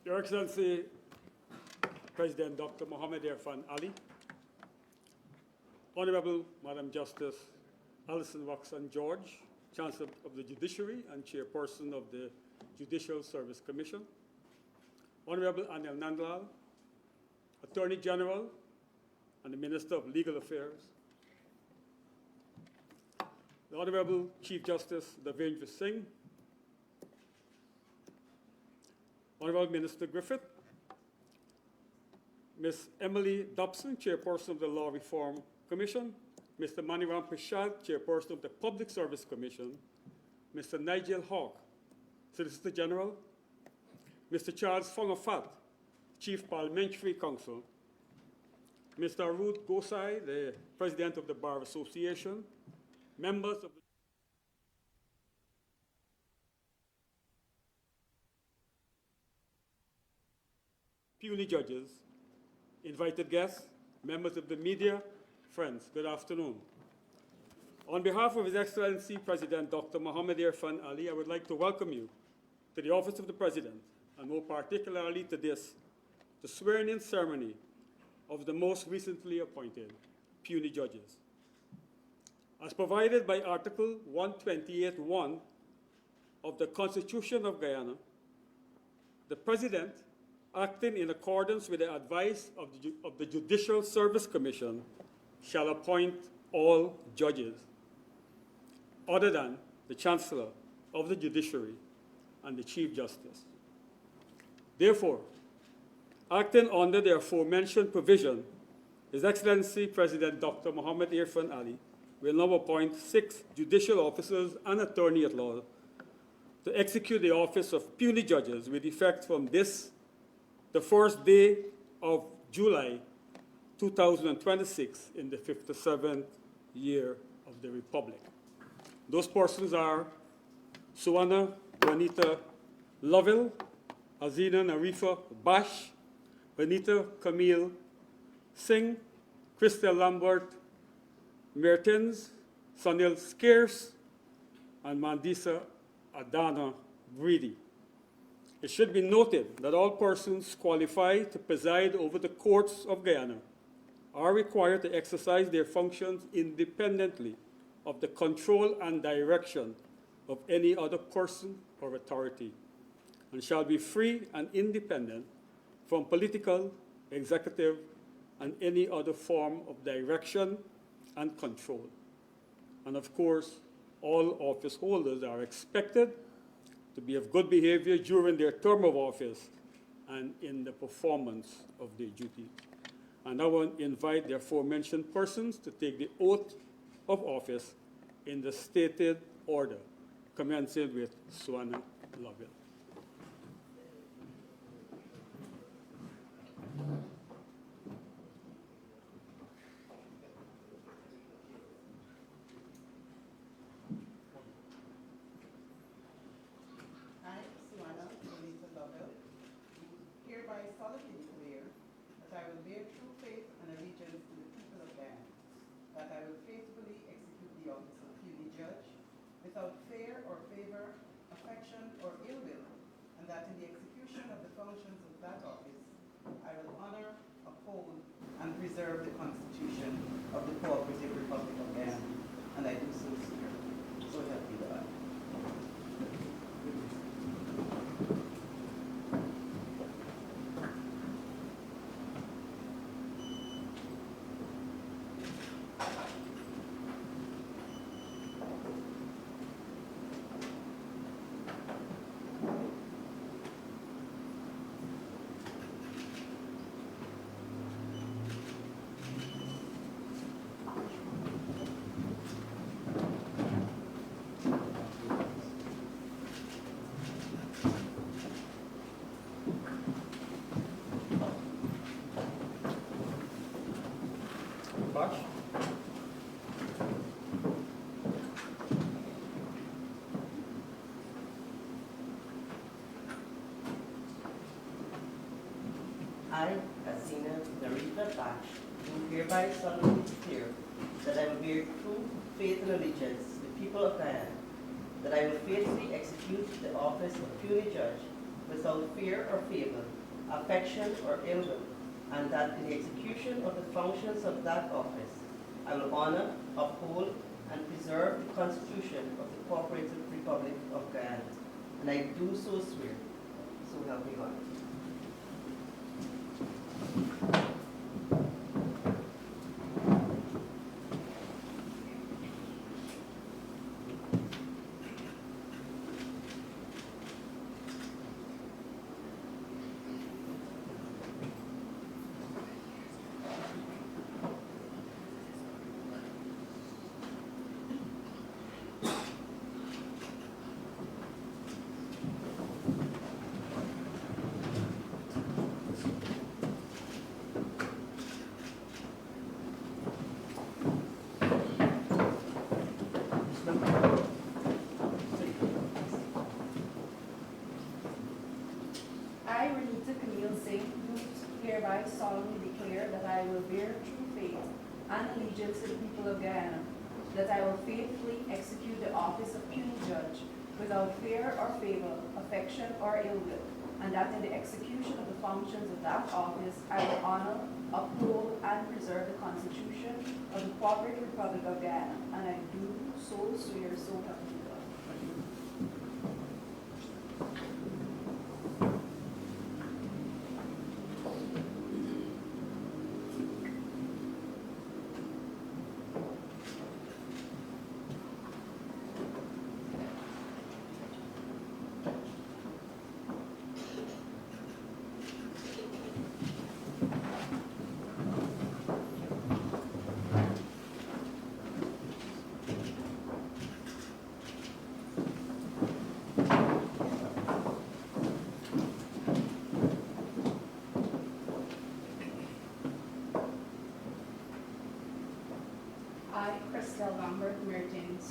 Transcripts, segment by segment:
Your Excellency, President Dr. Mohammed Irfaan Ali, Honorable Madam Justice Alison Roxanne George, Chancellor of the Judiciary and Chairperson of the Judicial Service Commission, Honorable Anil Nandlal, Attorney General and the Minister of Legal Affairs, the Honorable Chief Justice Davendra Singh, Honorable Minister Griffith, Ms. Emily Dobson, Chairperson of the Law Reform Commission, Mr. Maniram Prashad, Chairperson of the Public Service Commission, Mr. Nigel Hawke, Solicitor General, Mr. Charles Fongafat, Chief Parliamentary Counsel, Mr. Arud Gosai, the President of the Bar Association, members of the puisne judges, invited guests, members of the media, friends, good afternoon. On behalf of His Excellency President Dr. Mohammed Irfaan Ali, I would like to welcome you to the Office of the President, and more particularly to this, the swearing-in ceremony of the most recently appointed puisne judges. As provided by Article 128(1) of the Constitution of Guyana, the President, acting in accordance with the advice of the Judicial Service Commission, shall appoint all judges other than the Chancellor of the Judiciary and the Chief Justice. Therefore, acting under the aforementioned provision, His Excellency President Dr. Mohammed Irfaan Ali will now appoint 6 judicial officers and attorney at law to execute the office of puisne judges with effect from this, the first day of July 2026 in the 57th year of the Republic. Those persons are Suwana Juanita Lovell, Hazina Narifa Bash, Benita Camille Singh, Christel Lambert Mertens, Sunil Scarce, and Mandisa Adana Breedy. It should be noted that all persons qualified to preside over the courts of Guyana are required to exercise their functions independently of the control and direction of any other person or authority, and shall be free and independent from political, executive, and any other form of direction and control. And of course, all office holders are expected to be of good behavior during their term of office and in the performance of their duties. And I will invite the aforementioned persons to take the oath of office in the stated order, commencing with Suwana Lovell. Without fear or favor, affection or ill will, and that in the execution of the functions of that office, I will honor, uphold, and preserve the Constitution of the Cooperative Republic of Guyana, and I do so swear. So help me God. Bash. I, Hazina Narifa Bash, do hereby solemnly declare that I will bear true faith and allegiance to the people of Guyana, that I will faithfully execute the office of puisne judge without fear or favor, affection or ill will, and that in the execution of the functions of that office, I will honor, uphold, and preserve the Constitution of the Cooperative Republic of Guyana. And I do so swear. So help me God. Hereby solemnly declare that I will bear true faith and allegiance to the people of Guyana, that I will faithfully execute the office of puisne judge without fear or favor, affection or ill will, and that in the execution of the functions of that office I will honor, uphold, and preserve the Constitution of the Cooperative Republic of Guyana, and I do so swear, so help me God.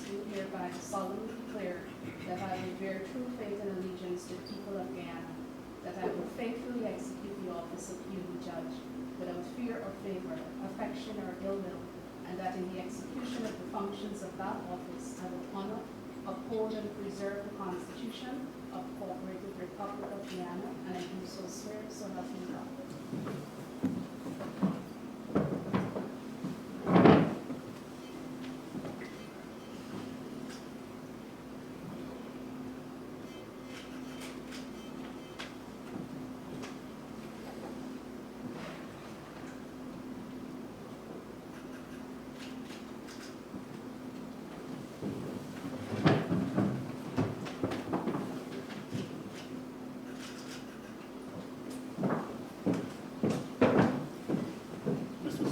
Do hereby solemnly declare that I will bear true faith and allegiance to the people of Guyana, that I will faithfully execute the office of puisne judge without fear or favor, affection or ill will, and that in the execution of the functions of that office I will honor, uphold, and preserve the Constitution of the Cooperative Republic of Guyana, and I do so swear, so help me God.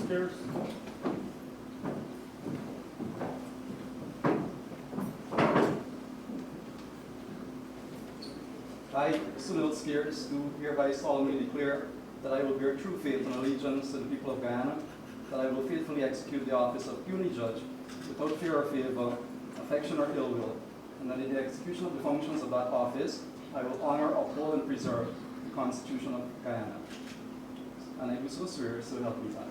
Spears. I, Sunil Spears, do hereby solemnly declare that I will bear true faith and allegiance to the people of Guyana, that I will faithfully execute the office of puisne judge without fear or favor, affection or ill will, and that in the execution of the functions of that office, I will honor, uphold, and preserve the Constitution of Guyana. And I do so swear, so help me God.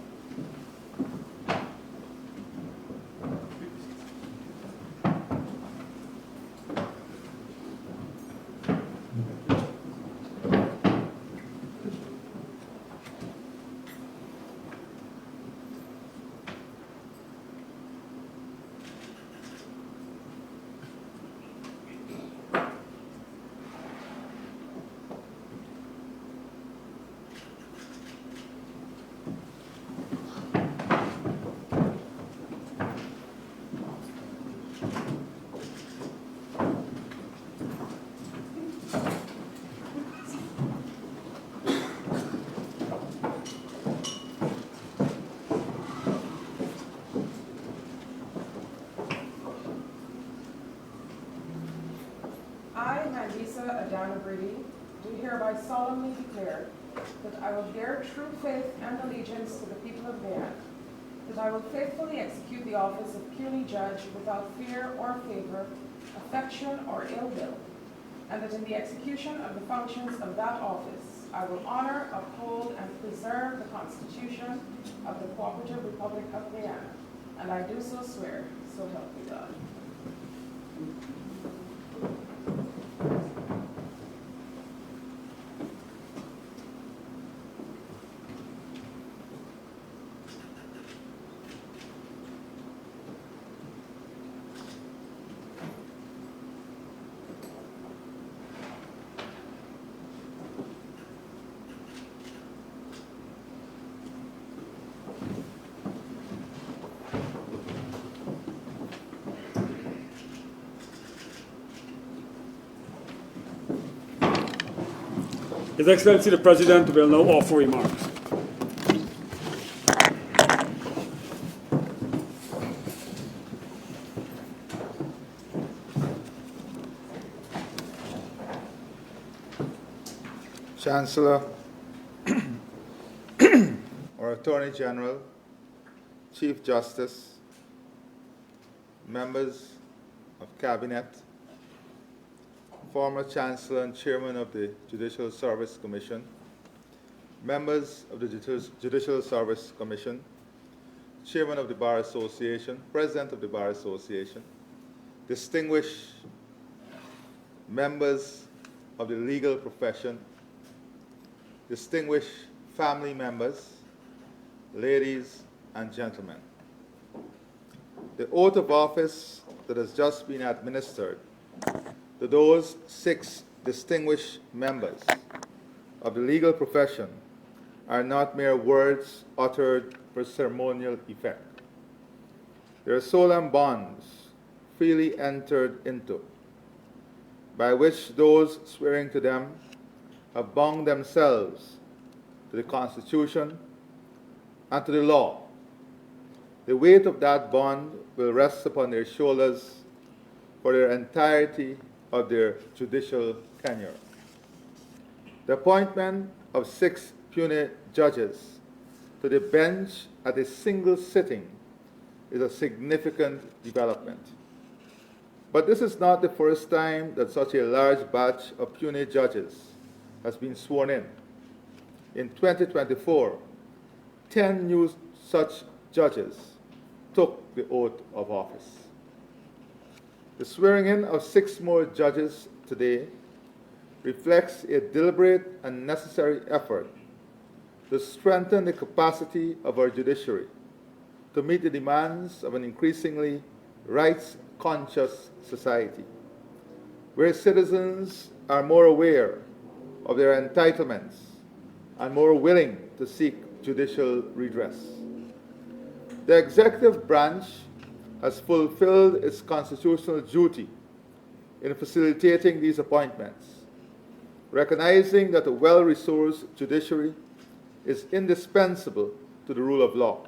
Do hereby solemnly declare that I will bear true faith and allegiance to the people of Guyana, that I will faithfully execute the office of puisne judge without fear or favor, affection or ill will, and that in the execution of the functions of that office I will honor, uphold, and preserve the Constitution of the Cooperative Republic of Guyana, and I do so swear, so help me God. His Excellency the President will now offer remarks. Chancellor, or Attorney General, Chief Justice, members of Cabinet, former Chancellor and Chairman of the Judicial Service Commission, members of the Judicial Service Commission, Chairman of the Bar Association, President of the Bar Association, distinguished members of the legal profession, distinguished family members, ladies and gentlemen. The oath of office that has just been administered to those 6 distinguished members of the legal profession are not mere words uttered for ceremonial effect. They are solemn bonds freely entered into, by which those swearing to them have bound themselves to the Constitution and to the law. The weight of that bond will rest upon their shoulders for their entirety of their judicial tenure. The appointment of 6 puisne judges to the bench at a single sitting is a significant development. But this is not the first time that such a large batch of puisne judges has been sworn in. In 2024, 10 new such judges took the oath of office. The swearing in of 6 more judges today reflects a deliberate and necessary effort to strengthen the capacity of our judiciary to meet the demands of an increasingly rights-conscious society, where citizens are more aware of their entitlements and more willing to seek judicial redress. The executive branch has fulfilled its constitutional duty in facilitating these appointments, recognizing that a well-resourced judiciary is indispensable to the rule of law.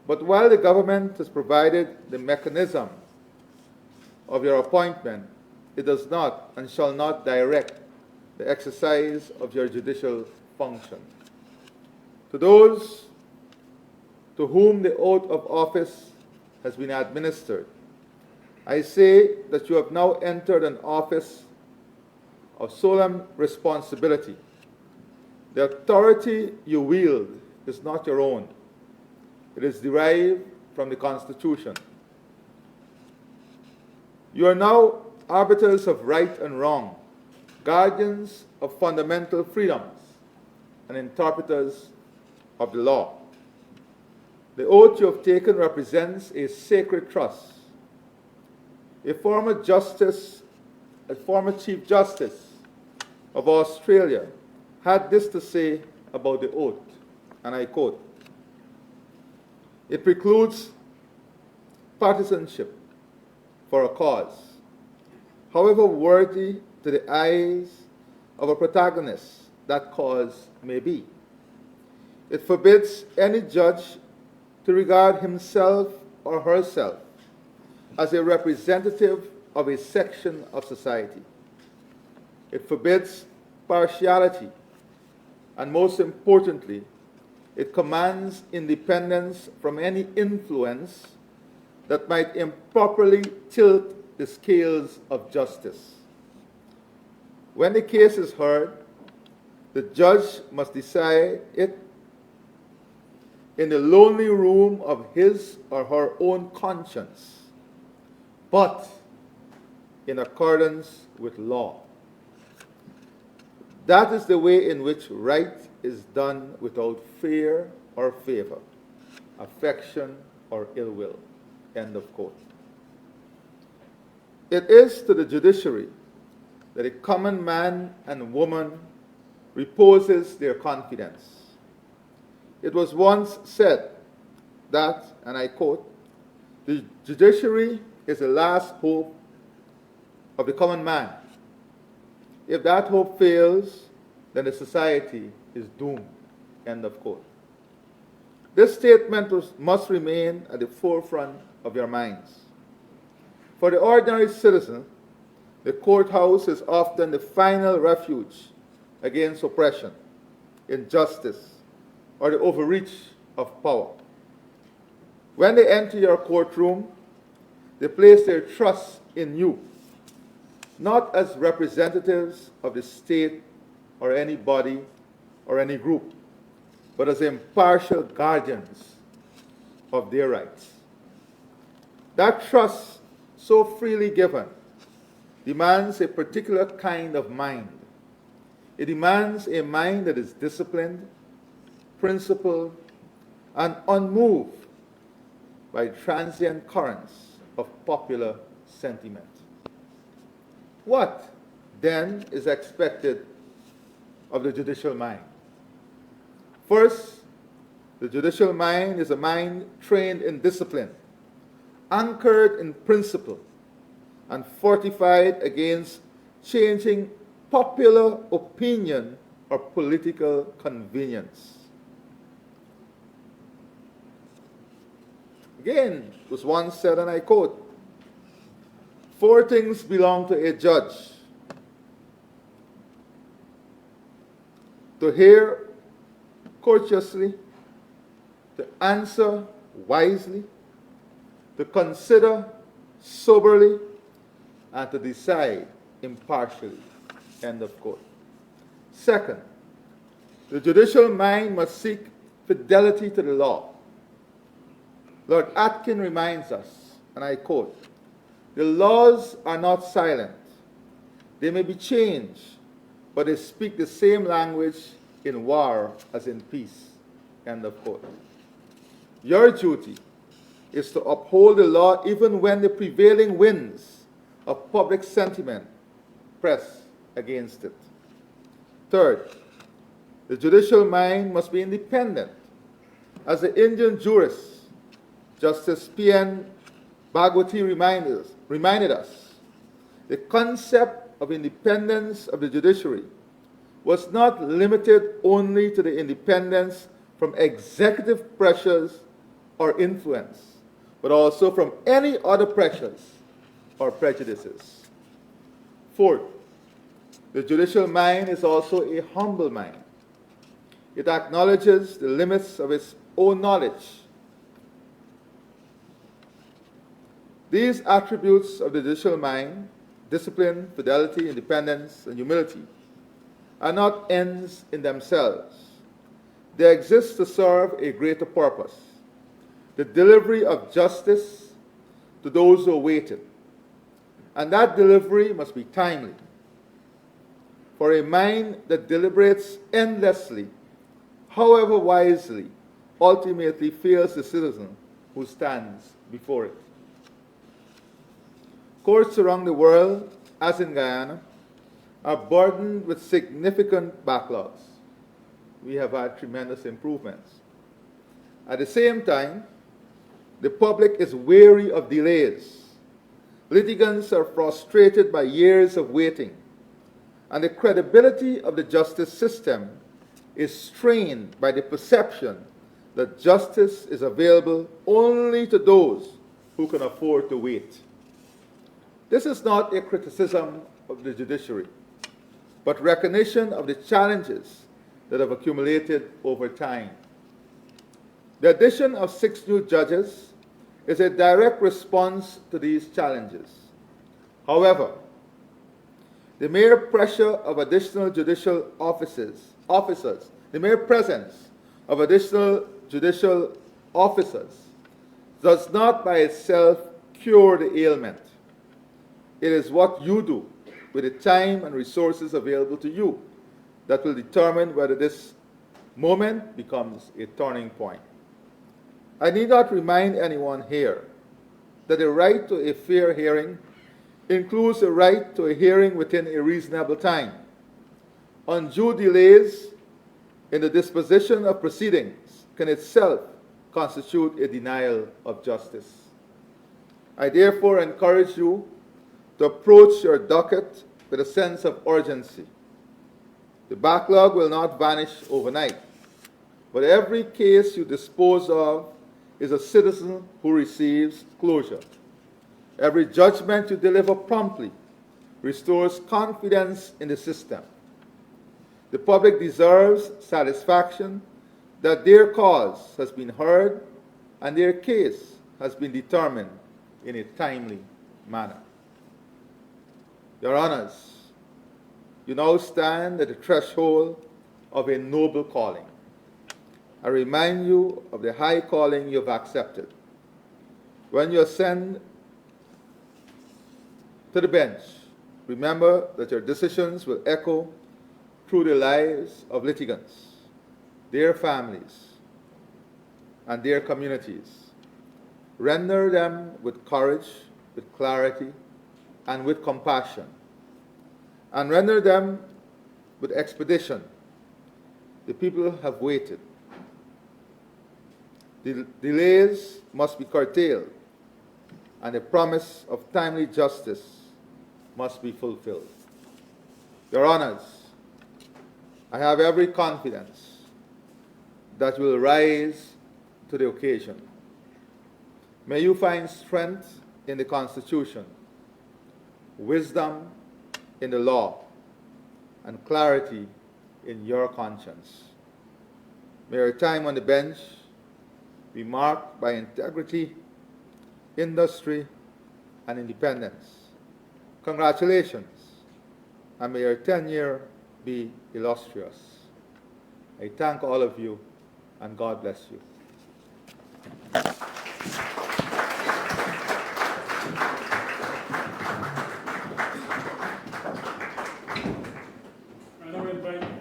But while the government has provided the mechanism of your appointment, it does not and shall not direct the exercise of your judicial function. To those to whom the oath of office has been administered, I say that you have now entered an office of solemn responsibility. The authority you wield is not your own. It is derived from the Constitution. You are now arbiters of right and wrong, guardians of fundamental freedoms, and interpreters of the law. The oath you have taken represents a sacred trust. A former Chief Justice of Australia had this to say about the oath, and I quote, "It precludes partisanship for a cause, however worthy to the eyes of a protagonist that cause may be. It forbids any judge to regard himself or herself as a representative of a section of society. It forbids partiality, and most importantly, it commands independence from any influence that might improperly tilt the scales of justice. When the case is heard, the judge must decide it in the lonely room of his or her own conscience, but in accordance with law. That is the way in which right is done without fear or favor, affection or ill will." End of quote. It is to the judiciary that a common man and woman reposes their confidence. It was once said that, and I quote, "The judiciary is the last hope of the common man. If that hope fails, then the society is doomed. End of quote. This statement must remain at the forefront of your minds. For the ordinary citizen, the courthouse is often the final refuge against oppression, injustice, or the overreach of power. When they enter your courtroom, they place their trust in you, not as representatives of the state or any body or any group, but as impartial guardians of their rights. That trust, so freely given, demands a particular kind of mind. It demands a mind that is disciplined, principled, and unmoved by transient currents of popular sentiment. What, then, is expected of the judicial mind? First, the judicial mind is a mind trained in discipline, anchored in principle, and fortified against changing popular opinion or political convenience. Again, it was once said, and I quote, "Four things belong to a judge: to hear courteously, to answer wisely, to consider soberly, and to decide impartially." End of quote. Second, the judicial mind must seek fidelity to the law. Lord Atkin reminds us, and I quote, "The laws are not silent. They may be changed, but they speak the same language in war as in peace." End of quote. Your duty is to uphold the law even when the prevailing winds of public sentiment press against it. Third, the judicial mind must be independent. As the Indian jurist, Justice P.N. Bhagwati reminded us, the concept of independence of the judiciary was not limited only to the independence from executive pressures or influence, but also from any other pressures or prejudices. Fourth, the judicial mind is also a humble mind. It acknowledges the limits of its own knowledge. These attributes of the judicial mind, discipline, fidelity, independence, and humility, are not ends in themselves. They exist to serve a greater purpose: the delivery of justice to those who await it. And that delivery must be timely. For a mind that deliberates endlessly, however wisely, ultimately fails the citizen who stands before it. Courts around the world, as in Guyana, are burdened with significant backlogs. We have had tremendous improvements. At the same time, the public is weary of delays. Litigants are frustrated by years of waiting, and the credibility of the justice system is strained by the perception that justice is available only to those who can afford to wait. This is not a criticism of the judiciary, but recognition of the challenges that have accumulated over time. The addition of 6 new judges is a direct response to these challenges. However, the mere pressure of additional judicial officers, the mere presence of additional judicial officers does not by itself cure the ailment. It is what you do with the time and resources available to you that will determine whether this moment becomes a turning point. I need not remind anyone here that the right to a fair hearing includes the right to a hearing within a reasonable time. Undue delays in the disposition of proceedings can itself constitute a denial of justice. I therefore encourage you to approach your docket with a sense of urgency. The backlog will not vanish overnight, but every case you dispose of is a citizen who receives closure. Every judgment you deliver promptly restores confidence in the system. The public deserves satisfaction that their cause has been heard and their case has been determined in a timely manner. Your Honors, you now stand at the threshold of a noble calling. I remind you of the high calling you have accepted. When you ascend to the bench, remember that your decisions will echo through the lives of litigants, their families, and their communities. Render them with courage, with clarity, and with compassion. And render them with expedition. The people have waited. Delays must be curtailed, and the promise of timely justice must be fulfilled. Your Honors, I have every confidence that you will rise to the occasion. May you find strength in the Constitution, wisdom in the law, and clarity in your conscience. May your time on the bench be marked by integrity, industry, and independence. Congratulations, and may your tenure be illustrious. I thank all of you, and God bless you. I now invite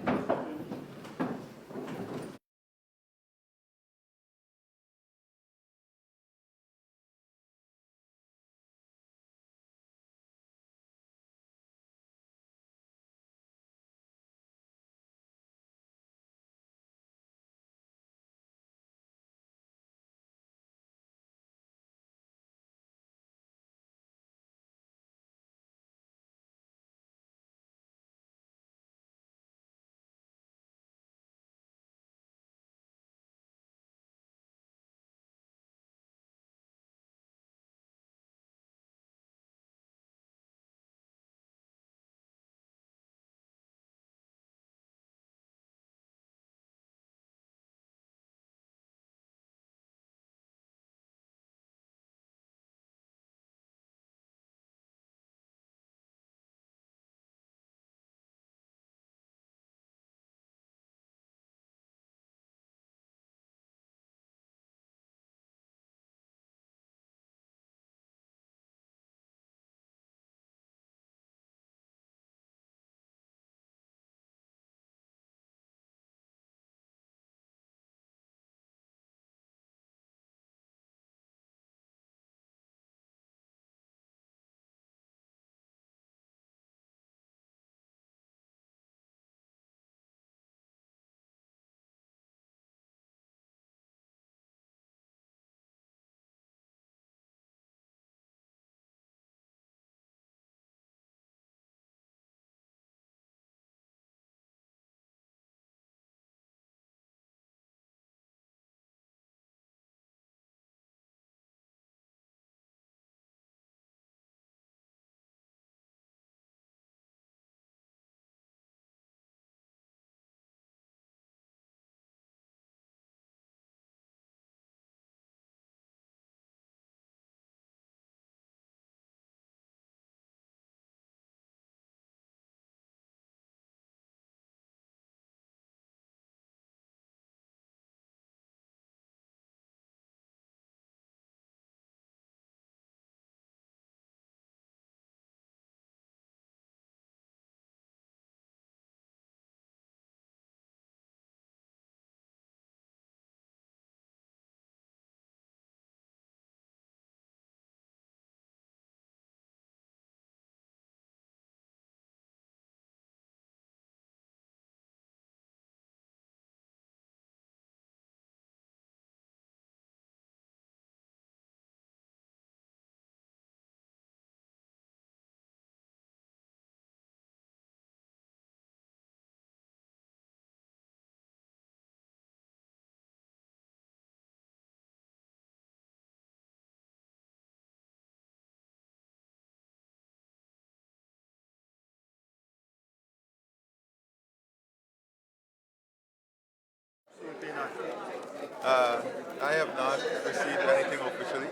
I have not received anything officially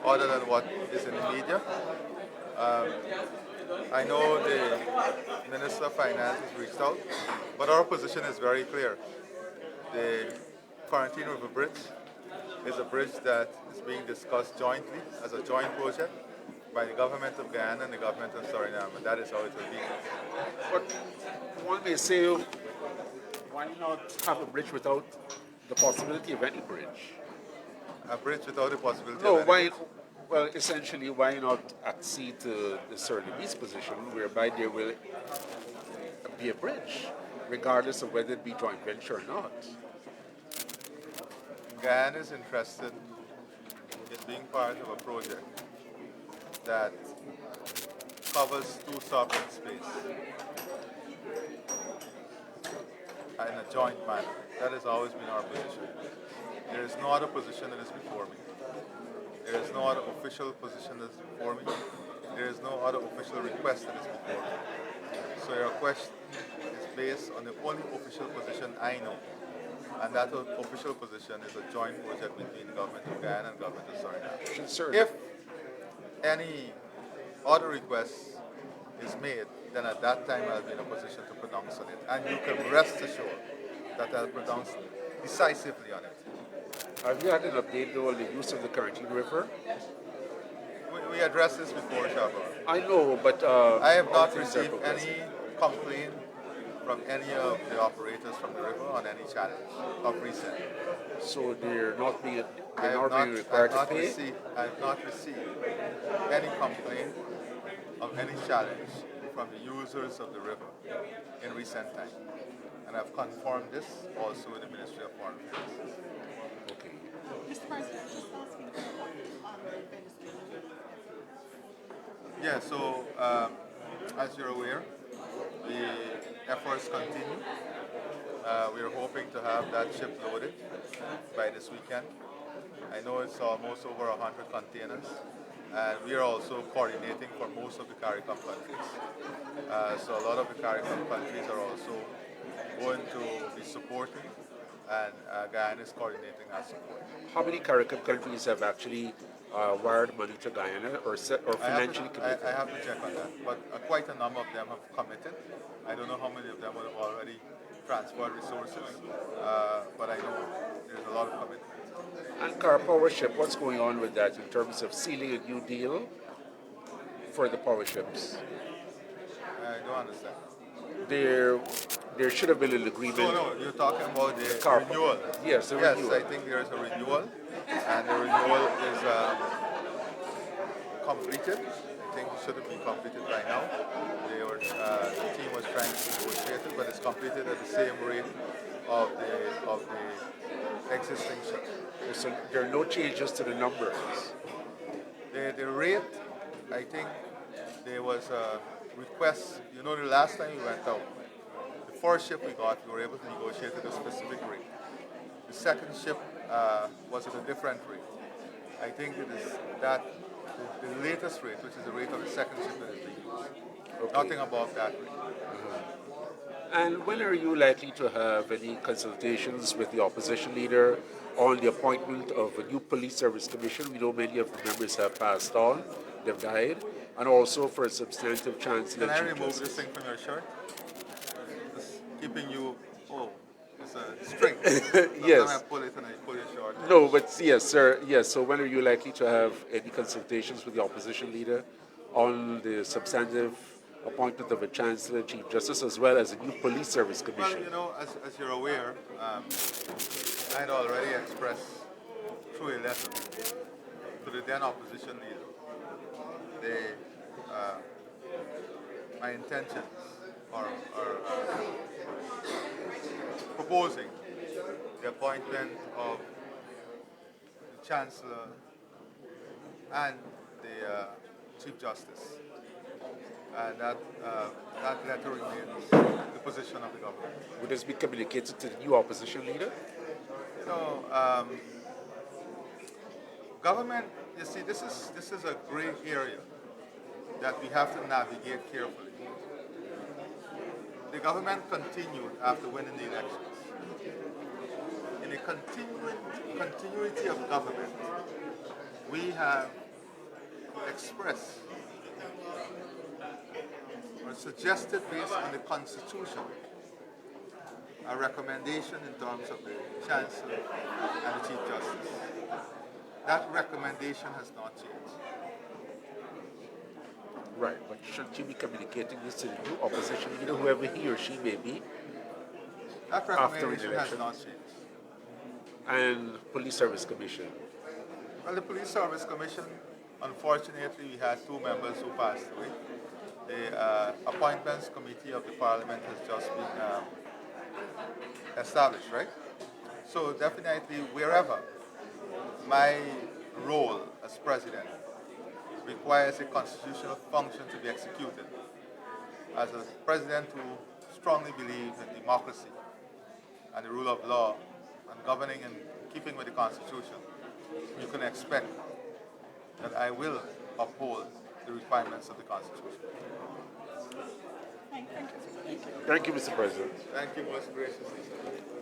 other than what is in the media. Um, I know the Minister of Finance has reached out, but our position is very clear. The Quarantine River Bridge is a bridge that is being discussed jointly as a joint project by the government of Guyana and the government of Suriname, and that is how it will be. But one may say, why not have a bridge without the possibility of any bridge? A bridge without the possibility No, of any why? bridge. Well, essentially, why not accede to the Surinamese position, whereby there will be a bridge, regardless of whether it be joint venture or not? Guyana is interested in being part of a project that covers two sovereign space in a joint manner. That has always been our position. There is no other position that is before me. There is no other official position that is before me. There is no other official request that is before me. So your question is based on the only official position I know. And that official position is a joint project between the government of Guyana and the government of Suriname. Sure. If any other request is made, then at that time I'll be in a position to pronounce on it. And you can rest assured that I'll pronounce decisively on it. Have you had an update though on the use of the Quarantine River? We addressed this before, Shabba. I know, but I have all not things are received progressing. any complaint from any of the operators from the river on any challenge of recent. So they're not being I required to pay. I have not received any complaint of any challenge from the users of the river in recent time. And I've confirmed this also with the Ministry of Foreign Affairs. Okay. Mr. President, just asking on the Venezuela. Yeah, so as you're aware, the efforts continue. We are hoping to have that ship loaded by this weekend. I know it's almost over 100 containers, and we are also coordinating for most of the CARICOM countries. So a lot of the CARICOM countries are also going to be supporting, and Guyana is coordinating our support. How many CARICOM countries have actually wired money to Guyana or financially committed? I have to check on that, but quite a number of them have committed. I don't know how many of them would have already transferred resources, but I know there's a lot of commitment. And Car Power Ship, what's going on with that in terms of sealing a new deal for the power ships? I don't understand. There should have been an agreement. No, you're talking about the Car- renewal. Yes, the Yes, renewal. I think there is a renewal, and the renewal is completed. I think it should have been completed by now. The team was trying to negotiate it, but it's completed at the same rate of the existing ship. So there are no changes to the numbers. The rate, I think there was a request. You know, the last time we went out, the first ship we got, we were able to negotiate at a specific rate. The second ship was at a different rate. I think it is that the latest rate, which is the rate of the second ship that is being used. Okay. Nothing above that rate. And when are you likely to have any consultations with the opposition leader on the appointment of a new police service commission? We know many of the members have passed on, they've died, and also for a substantive chancellor. Can I chief remove justice. this thing from your shirt? It's keeping you, it's a string. Yes. Sometimes I pull it and I pull your shirt. No, but yes, sir. Yes. So when are you likely to have any consultations with the opposition leader on the substantive appointment of a chancellor, chief justice, as well as a new police service Well, commission? you know, as you're aware, I had already expressed through a letter to the then opposition leader my intentions are proposing the appointment of the chancellor and the chief justice, and that letter remains the position of the government. Would this be communicated to the new opposition leader? You know, government. You see, this is a gray area that we have to navigate carefully. The government continued after winning the elections. In the continuity of government, we have expressed or suggested based on the Constitution a recommendation in terms of the Chancellor and the Chief Justice. That recommendation has not changed. Right, but shouldn't you be communicating this to the new opposition leader, whoever he or she may be, That after recommendation the has election? not changed. And Police Service Commission? Well, the Police Service Commission, unfortunately, we had two members who passed away. The Appointments Committee of the Parliament has just been established, right? So definitely, wherever my role as president requires a constitutional function to be executed, as a president who strongly believes in democracy and the rule of law and governing in keeping with the Constitution, you can expect that I will uphold the requirements of the Constitution. Thank you. Thank you, Mr. President. Thank you most graciously, sir.